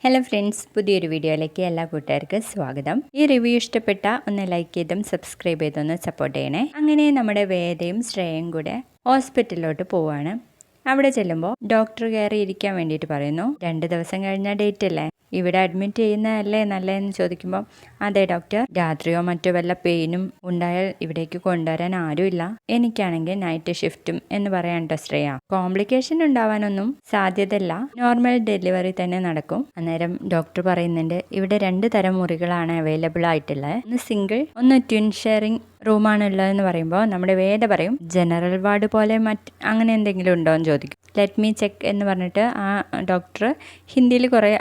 Hello friends, പുതിയൊരു വീഡിയോയിലേക്ക് എല്ലാ കൂട്ടുകാർക്കും സ്വാഗതം. ഈ റിവ്യൂ ഇഷ്ടപ്പെട്ട ഒന്ന് ലൈക്ക് ചെയ്തും സബ്സ്ക്രൈബ് ചെയ്തൊന്ന് സപ്പോർട്ട് ചെയ്യണേ. അങ്ങനെ നമ്മുടെ വേദയും ശ്രേയയും കൂടെ ഹോസ്പിറ്റലിലോട്ട് പോവാണ്. അവിടെ ചെല്ലുമ്പോൾ ഡോക്ടർ കയറി ഇരിക്കാൻ വേണ്ടിയിട്ട് പറയുന്നു. 2 ദിവസം കഴിഞ്ഞ ഡേറ്റ് അല്ലേ, ഇവിടെ അഡ്മിറ്റ് ചെയ്യുന്നതല്ലേ നല്ലതെന്ന് ചോദിക്കുമ്പോൾ അതെ ഡോക്ടർ, രാത്രിയോ മറ്റോ വല്ല പെയിനും ഉണ്ടായാൽ ഇവിടേക്ക് കൊണ്ടുവരാൻ ആരുമില്ല. എനിക്കാണെങ്കിൽ നൈറ്റ് ഷിഫ്റ്റും എന്ന് പറയാൻ കേട്ടോ ശ്രേയ. കോംപ്ലിക്കേഷൻ ഉണ്ടാവാനൊന്നും സാധ്യതയില്ല, നോർമൽ ഡെലിവറി തന്നെ നടക്കും. അന്നേരം ഡോക്ടർ പറയുന്നുണ്ട്, ഇവിടെ 2 തരം മുറികളാണ് അവൈലബിൾ ആയിട്ടുള്ളത്. ഒന്ന് സിംഗിൾ, ഒന്ന് ട്വിൻ ഷെയറിംഗ് റൂമാണ് ഉള്ളതെന്ന് പറയുമ്പോൾ നമ്മുടെ വേദ പറയും ജനറൽ വാർഡ് പോലെ അങ്ങനെ എന്തെങ്കിലും ഉണ്ടോ എന്ന് ചോദിക്കും. ലെറ്റ് മീ ചെക്ക് എന്ന് പറഞ്ഞിട്ട് ആ ഡോക്ടർ ഹിന്ദിയിൽ കുറേ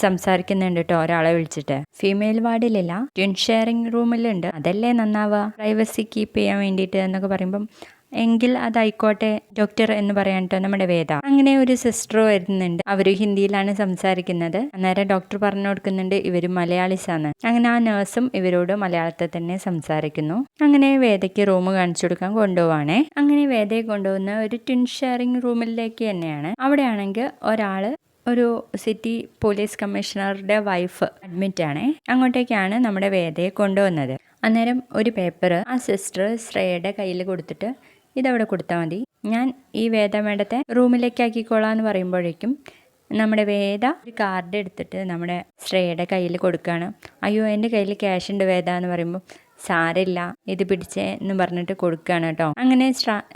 സംസാരിക്കുന്നുണ്ട് കേട്ടോ ഒരാളെ വിളിച്ചിട്ട്. ഫീമെയിൽ വാർഡിലില്ല, ട്വിൻ ഷെയറിംഗ് റൂമിലുണ്ട്, അതല്ലേ നന്നാവുക, പ്രൈവസി കീപ്പ് ചെയ്യാൻ വേണ്ടിയിട്ട് എന്നൊക്കെ പറയുമ്പം എങ്കിൽ അതായിക്കോട്ടെ ഡോക്ടർ എന്ന് പറയാൻ കേട്ടോ നമ്മുടെ വേദ. അങ്ങനെ ഒരു സിസ്റ്റർ വരുന്നുണ്ട്, അവർ ഹിന്ദിയിലാണ് സംസാരിക്കുന്നത്. അന്നേരം ഡോക്ടർ പറഞ്ഞു കൊടുക്കുന്നുണ്ട് ഇവർ മലയാളീസാണ്. അങ്ങനെ ആ നേഴ്സും ഇവരോട് മലയാളത്തിൽ തന്നെ സംസാരിക്കുന്നു. അങ്ങനെ വേദയ്ക്ക് റൂം കാണിച്ചു കൊടുക്കാൻ കൊണ്ടുപോവാണേ. അങ്ങനെ വേദയെ കൊണ്ടുപോകുന്ന ഒരു ട്വിൻ ഷെയറിംഗ് റൂമിലേക്ക് തന്നെയാണ്. അവിടെയാണെങ്കിൽ ഒരു സിറ്റി പോലീസ് കമ്മീഷണറുടെ വൈഫ് അഡ്മിറ്റ് ആണേ. അങ്ങോട്ടേക്കാണ് നമ്മുടെ വേദയെ കൊണ്ടുവന്നത്. അന്നേരം ഒരു പേപ്പർ ആ സിസ്റ്റർ ശ്രേയയുടെ കയ്യിൽ കൊടുത്തിട്ട് ഇതവിടെ കൊടുത്താൽ മതി, ഞാൻ ഈ വേദ മേഡത്തെ റൂമിലേക്ക് ആക്കിക്കോളാം എന്ന് പറയുമ്പോഴേക്കും നമ്മുടെ വേദ ഒരു കാർഡ് എടുത്തിട്ട് നമ്മുടെ ശ്രേയയുടെ കയ്യിൽ കൊടുക്കുകയാണ്. അയ്യോ എൻ്റെ കയ്യിൽ ക്യാഷ് ഉണ്ട് വേദ എന്ന് പറയുമ്പോൾ സാരില്ല ഇത് പിടിച്ചേ എന്ന് പറഞ്ഞിട്ട് കൊടുക്കുകയാണ് കേട്ടോ. അങ്ങനെ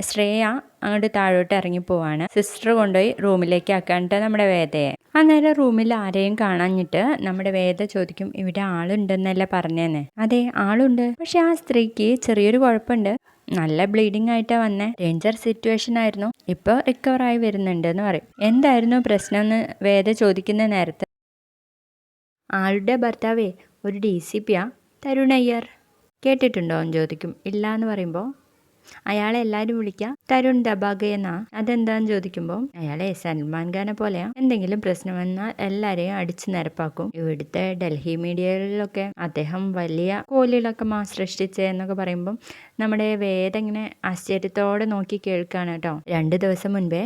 ശ്രേയ അങ്ങോട്ട് താഴോട്ട് ഇറങ്ങി പോവാണ്. സിസ്റ്റർ കൊണ്ടുപോയി റൂമിലേക്ക് ആക്കാനിട്ട് നമ്മുടെ വേദയെ. അന്നേരം റൂമിൽ ആരെയും കാണാഞ്ഞിട്ട് നമ്മുടെ വേദ ചോദിക്കും, ഇവിടെ ആളുണ്ടെന്നല്ല പറഞ്ഞേന്ന്. അതെ ആളുണ്ട്, പക്ഷെ ആ സ്ത്രീക്ക് ചെറിയൊരു കുഴപ്പമുണ്ട്, നല്ല ബ്ലീഡിങ് ആയിട്ടാ വന്നേ, ഡേഞ്ചർ സിറ്റുവേഷൻ ആയിരുന്നു, ഇപ്പോൾ റിക്കവറായി വരുന്നുണ്ട് എന്ന് പറയും. എന്തായിരുന്നു പ്രശ്നം എന്ന് വേദ ചോദിക്കുന്ന നേരത്ത് ആളുടെ ഭർത്താവേ ഒരു DCP തരുൺ അയ്യർ, കേട്ടിട്ടുണ്ടോ എന്ന് ചോദിക്കും. ഇല്ല എന്ന് പറയുമ്പോൾ അയാളെ എല്ലാവരും വിളിക്കുക തരുൺ ദബാഗെ എന്നാ, അതെന്താന്ന് ചോദിക്കുമ്പോൾ അയാളെ സൽമാൻ ഖാനെ പോലെയാ, എന്തെങ്കിലും പ്രശ്നം വന്നാൽ എല്ലാരെയും അടിച്ചു നിരപ്പാക്കും, ഇവിടുത്തെ ഡൽഹി മീഡിയകളിലൊക്കെ അദ്ദേഹം വലിയ കോലികളൊക്കെ സൃഷ്ടിച്ചേ എന്നൊക്കെ പറയുമ്പം നമ്മുടെ വേദ ഇങ്ങനെ ആശ്ചര്യത്തോടെ നോക്കി കേൾക്കാണ് കേട്ടോ. 2 ദിവസം മുൻപേ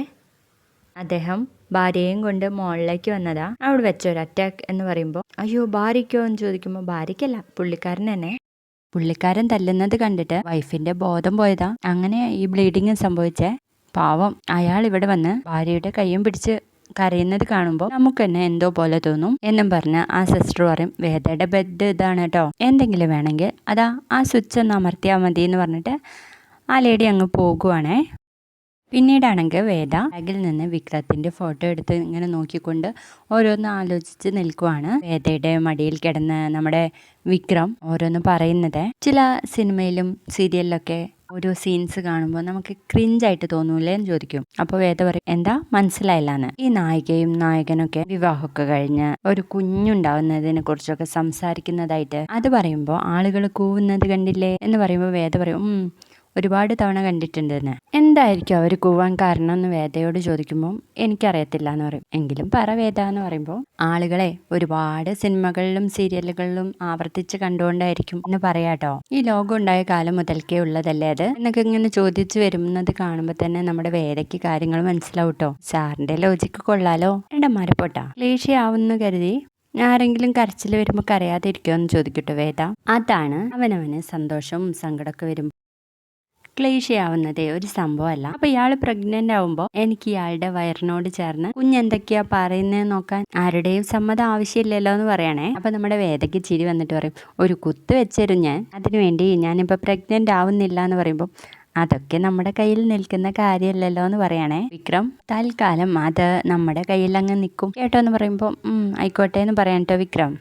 അദ്ദേഹം ഭാര്യയും കൊണ്ട് മോളിലേക്ക് വന്നതാ, അവിടെ വെച്ചൊരു അറ്റാക്ക് എന്ന് പറയുമ്പോൾ അയ്യോ ഭാര്യയ്ക്കോ എന്ന് ചോദിക്കുമ്പോൾ ഭാര്യയ്ക്കല്ല പുള്ളിക്കാരൻ തന്നെ. പുള്ളിക്കാരൻ തല്ലുന്നത് കണ്ടിട്ട് വൈഫിന്റെ ബോധം പോയതാ, അങ്ങനെ ഈ ബ്ലീഡിങ് സംഭവിച്ചേ. പാവം അയാൾ ഇവിടെ വന്ന് ഭാര്യയുടെ കയ്യും പിടിച്ച് കരയുന്നത് കാണുമ്പോൾ നമുക്ക് തന്നെ എന്തോ പോലെ തോന്നും എന്നും പറഞ്ഞ് ആ സിസ്റ്റർ പറയും വേദയുടെ ബെഡ് ഇതാണ് കേട്ടോ, എന്തെങ്കിലും വേണമെങ്കിൽ അതാ ആ സ്വിച്ച് ഒന്ന് അമർത്തിയാൽ മതി എന്ന് പറഞ്ഞിട്ട് ആ ലേഡി അങ്ങ് പോകുവാണേ. പിന്നീടാണെങ്കിൽ വേദ ബാഗിൽ നിന്ന് വിക്രത്തിന്റെ ഫോട്ടോ എടുത്ത് ഇങ്ങനെ നോക്കിക്കൊണ്ട് ഓരോന്ന് ആലോചിച്ച് നിൽക്കുവാണ്. വേദയുടെ മടിയിൽ കിടന്ന് നമ്മുടെ വിക്രം ഓരോന്ന് പറയുന്നത് ചില സിനിമയിലും സീരിയലിലൊക്കെ ഓരോ സീൻസ് കാണുമ്പോൾ നമുക്ക് ക്രിഞ്ചായിട്ട് തോന്നൂലേ എന്ന് ചോദിക്കും. അപ്പോൾ വേദ പറയും എന്താ മനസ്സിലായില്ലാന്ന്. ഈ നായികയും നായകനൊക്കെ വിവാഹമൊക്കെ കഴിഞ്ഞ് ഒരു കുഞ്ഞുണ്ടാവുന്നതിനെ കുറിച്ചൊക്കെ സംസാരിക്കുന്നതായിട്ട് അത് പറയുമ്പോൾ ആളുകൾ കൂവുന്നത് കണ്ടില്ലേ എന്ന് പറയുമ്പോൾ വേദ പറയും ഒരുപാട് തവണ കണ്ടിട്ടുണ്ടെന്ന്. എന്തായിരിക്കും അവർ കൂവാൻ കാരണം എന്ന് വേദയോട് ചോദിക്കുമ്പോൾ എനിക്കറിയത്തില്ല എന്ന് പറയും. എങ്കിലും പറ വേദ എന്ന് പറയുമ്പോൾ ആളുകളെ ഒരുപാട് സിനിമകളിലും സീരിയലുകളിലും ആവർത്തിച്ച് കണ്ടുകൊണ്ടായിരിക്കും എന്ന് പറയാട്ടോ. ഈ ലോകം ഉണ്ടായ കാലം മുതൽക്കേ ഉള്ളതല്ലേ അത് എന്നൊക്കെ ഇങ്ങനെ ചോദിച്ചു വരുന്നത് കാണുമ്പോൾ തന്നെ നമ്മുടെ വേദയ്ക്ക് കാര്യങ്ങൾ മനസ്സിലാവും കേട്ടോ. സാറിന്റെ ലോജിക്ക് കൊള്ളാലോ. എടമാരെ പോട്ടാ ക്ലേശയാവുന്നു കരുതി ആരെങ്കിലും കരച്ചിൽ വരുമ്പോൾ കരയാതിരിക്കുമോ എന്ന് ചോദിക്കട്ടോ വേദ. അതാണ് അവനവന് സന്തോഷവും സങ്കടമൊക്കെ വരുമ്പോൾ ക്ലേശയാവുന്നതേ ഒരു സംഭവമല്ല. അപ്പൊ ഇയാൾ പ്രഗ്നന്റ് ആവുമ്പോൾ എനിക്ക് ഇയാളുടെ വയറിനോട് ചേർന്ന് കുഞ്ഞെന്തൊക്കെയാ പറയുന്നത് നോക്കാൻ ആരുടെയും സമ്മതം ആവശ്യമില്ലല്ലോ എന്ന് പറയണേ. അപ്പൊ നമ്മുടെ വേദയ്ക്ക് ചിരി വന്നിട്ട് പറയും ഒരു കുത്ത് വെച്ചരും ഞാൻ, അതിനുവേണ്ടി ഞാനിപ്പോ പ്രഗ്നന്റ് ആവുന്നില്ല എന്ന് പറയുമ്പോൾ അതൊക്കെ നമ്മുടെ കയ്യിൽ നിൽക്കുന്ന കാര്യമല്ലല്ലോ എന്ന് പറയണേ. വിക്രം തൽക്കാലം അത് നമ്മുടെ കയ്യിൽ അങ്ങ് നിൽക്കും കേട്ടോ എന്ന് പറയുമ്പോൾ ആയിക്കോട്ടെ എന്ന് പറയാൻ കേട്ടോ വിക്രം.